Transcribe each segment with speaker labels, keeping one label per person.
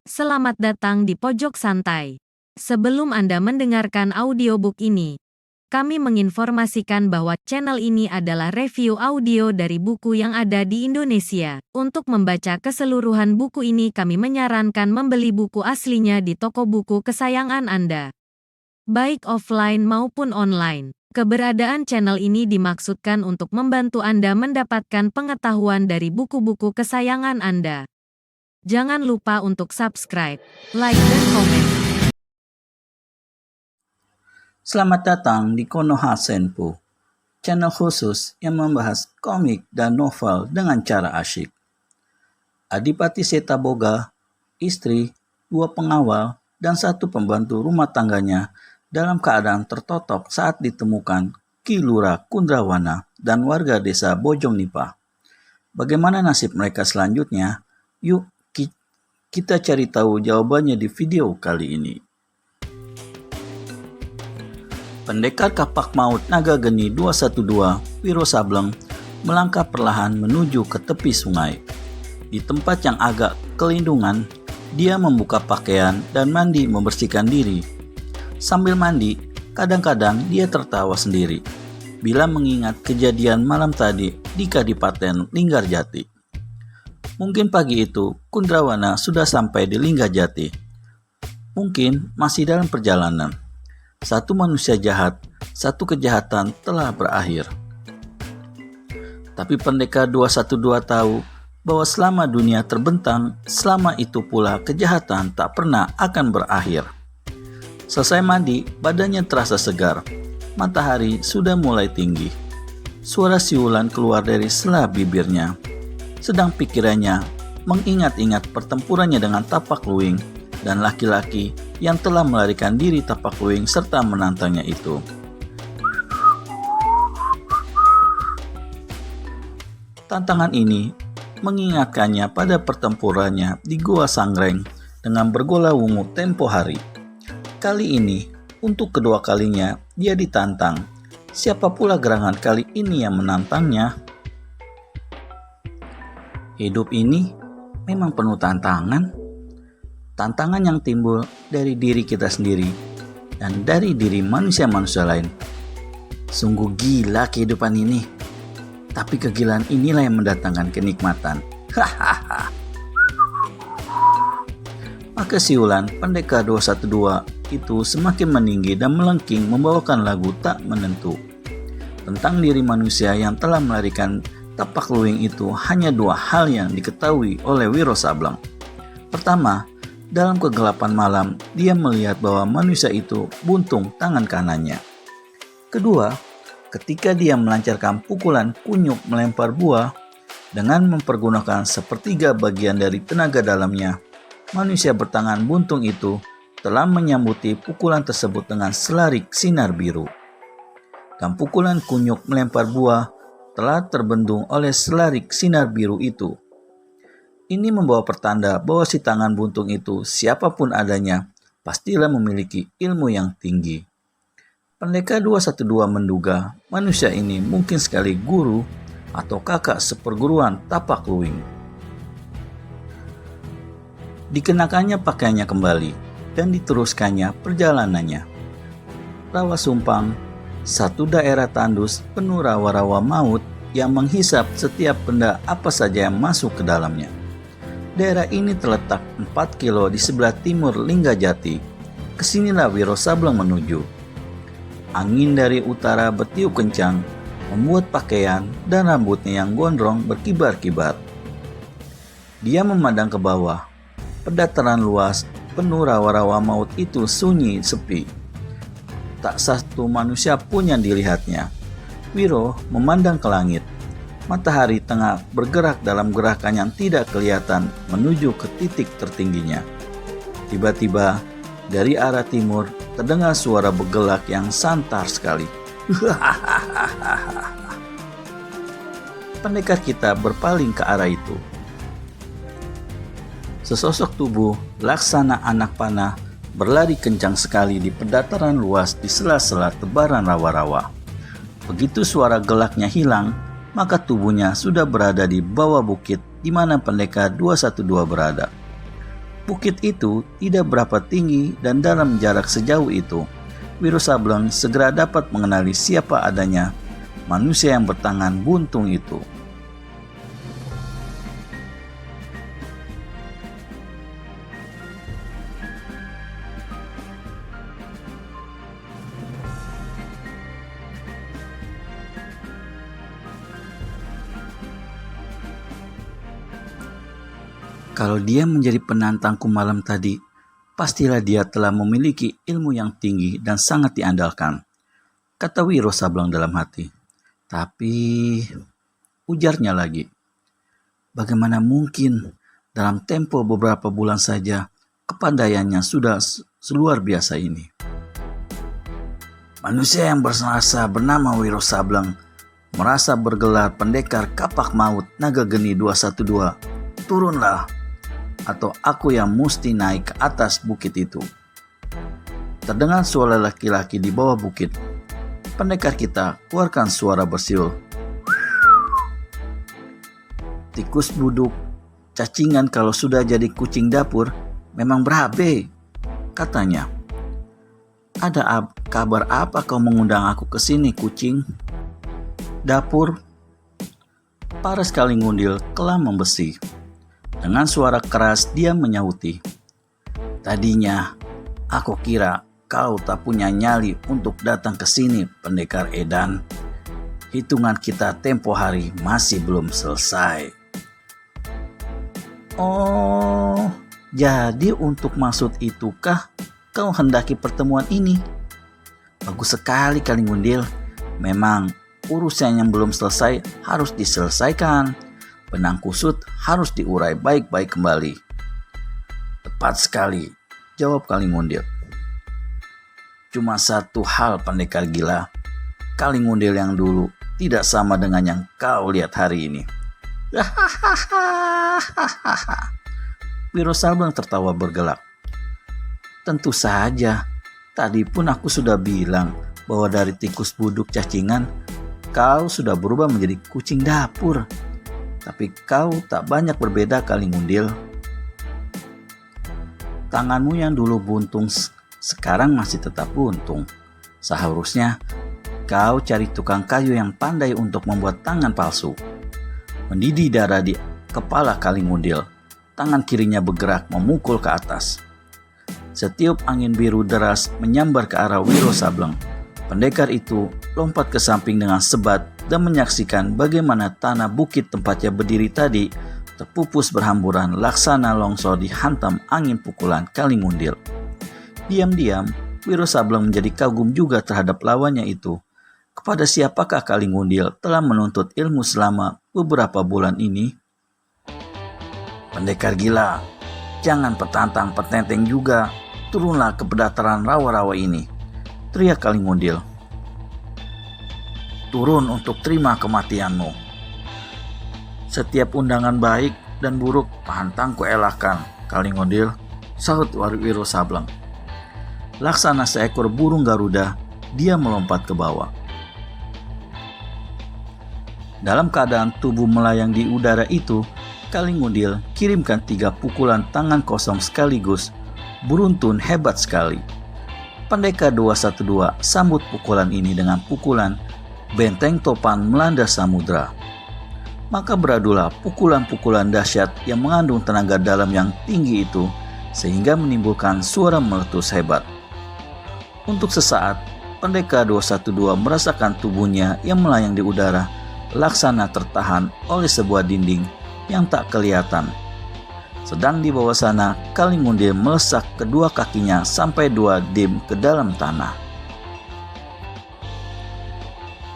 Speaker 1: Selamat datang di Pojok Santai. Sebelum Anda mendengarkan audiobook ini, kami menginformasikan bahwa channel ini adalah review audio dari buku yang ada di Indonesia. Untuk membaca keseluruhan buku ini, kami menyarankan membeli buku aslinya di toko buku kesayangan Anda, baik offline maupun online. Keberadaan channel ini dimaksudkan untuk membantu Anda mendapatkan pengetahuan dari buku-buku kesayangan Anda. Jangan lupa untuk subscribe, like, dan komen.
Speaker 2: Selamat datang di Konoha Senpu, channel khusus yang membahas komik dan novel dengan cara asyik. Adipati Seta Boga, istri, 2 pengawal, dan 1 pembantu rumah tangganya dalam keadaan tertotok saat ditemukan Ki Lurah Kundrawana dan warga desa Bojong Nipah. Bagaimana nasib mereka selanjutnya? Yuk kita cari tahu jawabannya di video kali ini. Pendekar kapak maut Naga Geni 212, Wiro Sableng, melangkah perlahan menuju ke tepi sungai. Di tempat yang agak kelindungan, dia membuka pakaian dan mandi membersihkan diri. Sambil mandi, kadang-kadang dia tertawa sendiri bila mengingat kejadian malam tadi di Kadipaten Linggarjati. Mungkin pagi itu Kundrawana sudah sampai di Linggarjati. Mungkin masih dalam perjalanan. 1 manusia jahat, 1 kejahatan telah berakhir. Tapi pendekar 212 tahu bahwa selama dunia terbentang, selama itu pula kejahatan tak pernah akan berakhir. Selesai mandi, badannya terasa segar. Matahari sudah mulai tinggi. Suara siulan keluar dari sela bibirnya. Sedang pikirannya mengingat-ingat pertempurannya dengan Tapak Luwing dan laki-laki yang telah melarikan diri Tapak Luwing serta menantangnya itu. Tantangan ini mengingatkannya pada pertempurannya di Gua Sangreng dengan Bergola Wungu tempo hari. Kali ini, untuk kedua kalinya, dia ditantang. Siapa pula gerangan kali ini yang menantangnya? Hidup ini memang penuh tantangan. Tantangan yang timbul dari diri kita sendiri dan dari diri manusia-manusia lain. Sungguh gila kehidupan ini. Tapi kegilaan inilah yang mendatangkan kenikmatan. Hahaha. Maka siulan pendekar 212 itu semakin meninggi dan melengking membawakan lagu tak menentu. Tentang diri manusia yang telah melarikan Tapak Luwing itu hanya 2 hal yang diketahui oleh Wiro Sableng. Pertama, dalam kegelapan malam, dia melihat bahwa manusia itu buntung tangan kanannya. Kedua, ketika dia melancarkan pukulan kunyuk melempar buah, dengan mempergunakan sepertiga bagian dari tenaga dalamnya, manusia bertangan buntung itu telah menyambuti pukulan tersebut dengan selarik sinar biru. Dan pukulan kunyuk melempar buah telah terbendung oleh selarik sinar biru itu. Ini membawa pertanda bahwa si tangan buntung itu, siapapun adanya, pastilah memiliki ilmu yang tinggi. Pendekar 212 menduga manusia ini mungkin sekali guru atau kakak seperguruan Tapak Luwing. Dikenakannya pakaiannya kembali dan diteruskannya perjalanannya. Rawa Sumpang, 1 daerah tandus penuh rawa-rawa maut yang menghisap setiap benda apa saja yang masuk ke dalamnya. Daerah ini terletak 4 kilo di sebelah timur Linggarjati. Kesinilah Wiro Sableng menuju. Angin dari utara bertiup kencang, membuat pakaian dan rambutnya yang gondrong berkibar-kibar. Dia memandang ke bawah. Pendataran luas penuh rawa-rawa maut itu sunyi sepi. Tak satu manusia pun yang dilihatnya. Wiro memandang ke langit. Matahari tengah bergerak dalam gerakan yang tidak kelihatan menuju ke titik tertingginya. Tiba-tiba, dari arah timur terdengar suara bergelak yang santar sekali. Pendekar kita berpaling ke arah itu. Sesosok tubuh laksana anak panah berlari kencang sekali di pendataran luas di sela-sela tebaran rawa-rawa. Begitu suara gelaknya hilang, maka tubuhnya sudah berada di bawah bukit di mana pendekar 212 berada. Bukit itu tidak berapa tinggi dan dalam jarak sejauh itu, Wiro Sableng segera dapat mengenali siapa adanya manusia yang bertangan buntung itu. Kalau dia menjadi penantangku malam tadi, pastilah dia telah memiliki ilmu yang tinggi dan sangat diandalkan, kata Wiro Sableng dalam hati. Tapi, ujarnya lagi, bagaimana mungkin dalam tempo beberapa bulan saja kepandaiannya sudah seluar biasa ini. Manusia yang berserasa bernama Wiro Sableng merasa bergelar pendekar kapak maut naga geni 212. Turunlah, atau aku yang mesti naik ke atas bukit itu. Terdengar suara laki-laki di bawah bukit. Pendekar kita keluarkan suara bersiul. Tikus buduk, cacingan kalau sudah jadi kucing dapur memang berabe, katanya. Ada kabar apa kau mengundang aku ke sini, kucing? Dapur? Paras Kalingundil kelam membesi. Dengan suara keras dia menyahuti. Tadinya aku kira kau tak punya nyali untuk datang ke sini, pendekar edan. Hitungan kita tempo hari masih belum selesai. Oh, jadi untuk maksud itukah kau hendaki pertemuan ini? Bagus sekali Kalingundil. Memang urusan yang belum selesai harus diselesaikan. Benang kusut harus diurai baik-baik kembali. Tepat sekali, jawab Kalingundil. Cuma satu hal, pendekar gila. Kalingundil yang dulu tidak sama dengan yang kau lihat hari ini. Wiro Sableng tertawa bergelak. Tentu saja, tadi pun aku sudah bilang bahwa dari tikus buduk cacingan, kau sudah berubah menjadi kucing dapur. Tapi kau tak banyak berbeda Kalingundil. Tanganmu yang dulu buntung sekarang masih tetap buntung. Seharusnya kau cari tukang kayu yang pandai untuk membuat tangan palsu. Mendidih darah di kepala Kalingundil. Tangan kirinya bergerak memukul ke atas. Setiup angin biru deras menyambar ke arah Wiro Sableng. Pendekar itu lompat ke samping dengan sebat dan menyaksikan bagaimana tanah bukit tempatnya berdiri tadi terpupus berhamburan laksana longsor dihantam angin pukulan Kalingundil. Diam-diam, Wiro Sableng menjadi kagum juga terhadap lawannya itu. Kepada siapakah Kalingundil telah menuntut ilmu selama beberapa bulan ini? Pendekar gila, jangan petantang petenteng juga. Turunlah ke pendataran rawa-rawa ini, teriak Kalingundil. Turun untuk terima kematianmu. Setiap undangan baik dan buruk pantang kuelakkan, Kalingundil, sahut Wiro Sableng. Laksana seekor burung Garuda, dia melompat ke bawah. Dalam keadaan tubuh melayang di udara itu, Kalingundil kirimkan 3 pukulan tangan kosong sekaligus, beruntun hebat sekali. Pendekar 212 sambut pukulan ini dengan pukulan benteng topan melanda samudra. Maka beradulah pukulan-pukulan dahsyat yang mengandung tenaga dalam yang tinggi itu, sehingga menimbulkan suara meletus hebat. Untuk sesaat, pendekar 212 merasakan tubuhnya yang melayang di udara, laksana tertahan oleh sebuah dinding yang tak kelihatan. Sedang di bawah sana, Kalingundil melesak kedua kakinya sampai 2 dim ke dalam tanah.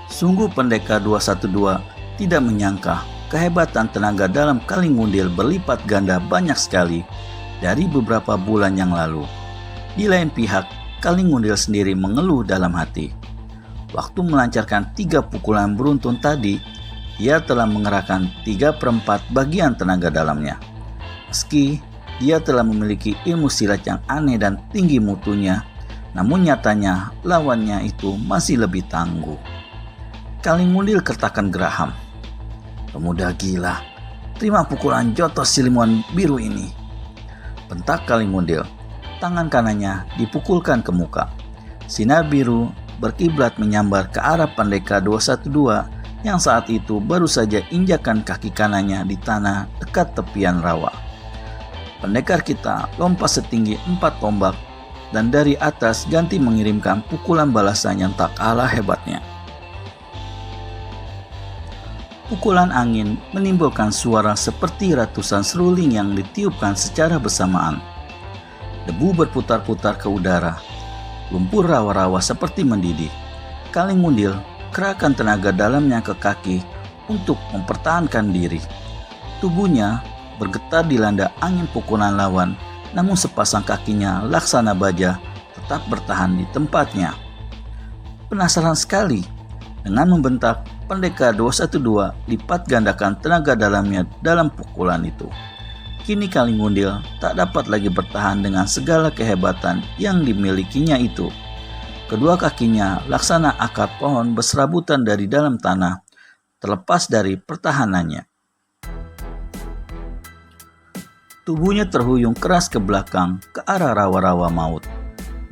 Speaker 2: Sungguh pendekar 212 tidak menyangka kehebatan tenaga dalam Kalingundil berlipat ganda banyak sekali dari beberapa bulan yang lalu. Di lain pihak, Kalingundil sendiri mengeluh dalam hati. Waktu melancarkan 3 pukulan beruntun tadi, ia telah mengerahkan 3/4 bagian tenaga dalamnya. Meski dia telah memiliki ilmu silat yang aneh dan tinggi mutunya, namun nyatanya lawannya itu masih lebih tangguh. Kalingundil kertakan geraham. Pemuda gila, terima pukulan jotos silimuan biru ini. bentak Kalingundil. Tangan kanannya dipukulkan ke muka. Sinar biru berkiblat menyambar ke arah Pendekar 212 yang saat itu baru saja injakan kaki kanannya di tanah dekat tepian rawa. Pendekar kita lompat setinggi 4 tombak dan dari atas ganti mengirimkan pukulan balasan yang tak kalah hebatnya. Pukulan angin menimbulkan suara seperti ratusan seruling yang ditiupkan secara bersamaan. Debu berputar-putar ke udara. Lumpur rawa-rawa seperti mendidih. Kalingundil kerahkan tenaga dalamnya ke kaki untuk mempertahankan diri. Tubuhnya bergetar dilanda angin pukulan lawan, namun sepasang kakinya laksana baja tetap bertahan di tempatnya. Penasaran sekali, dengan membentak, Pendekar 212 lipat gandakan tenaga dalamnya dalam pukulan itu. Kini Kalingundil tak dapat lagi bertahan dengan segala kehebatan yang dimilikinya itu. Kedua kakinya laksana akar pohon berserabutan dari dalam tanah, terlepas dari pertahanannya. Tubuhnya terhuyung keras ke belakang ke arah rawa-rawa maut.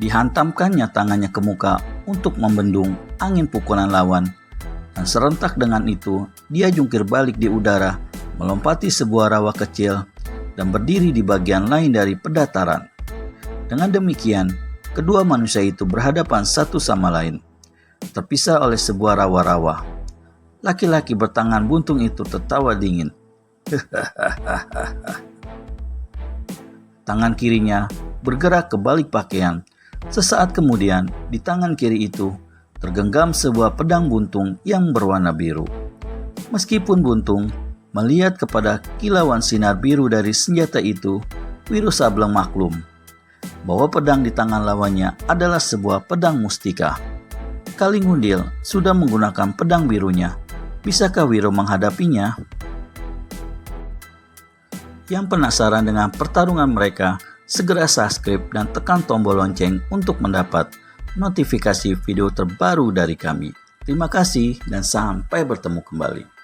Speaker 2: Dihantamkannya tangannya ke muka untuk membendung angin pukulan lawan. Dan serentak dengan itu, dia jungkir balik di udara, melompati sebuah rawa kecil, dan berdiri di bagian lain dari pedataran. Dengan demikian, kedua manusia itu berhadapan satu sama lain, terpisah oleh sebuah rawa-rawa. Laki-laki bertangan buntung itu tertawa dingin. Tangan kirinya bergerak ke balik pakaian. Sesaat kemudian, di tangan kiri itu tergenggam sebuah pedang buntung yang berwarna biru. Meskipun buntung melihat kepada kilauan sinar biru dari senjata itu, Wiro Sableng maklum bahwa pedang di tangan lawannya adalah sebuah pedang mustika. Kalingundil sudah menggunakan pedang birunya. Bisakah Wiro menghadapinya? Yang penasaran dengan pertarungan mereka, segera subscribe dan tekan tombol lonceng untuk mendapat notifikasi video terbaru dari kami. Terima kasih dan sampai bertemu kembali.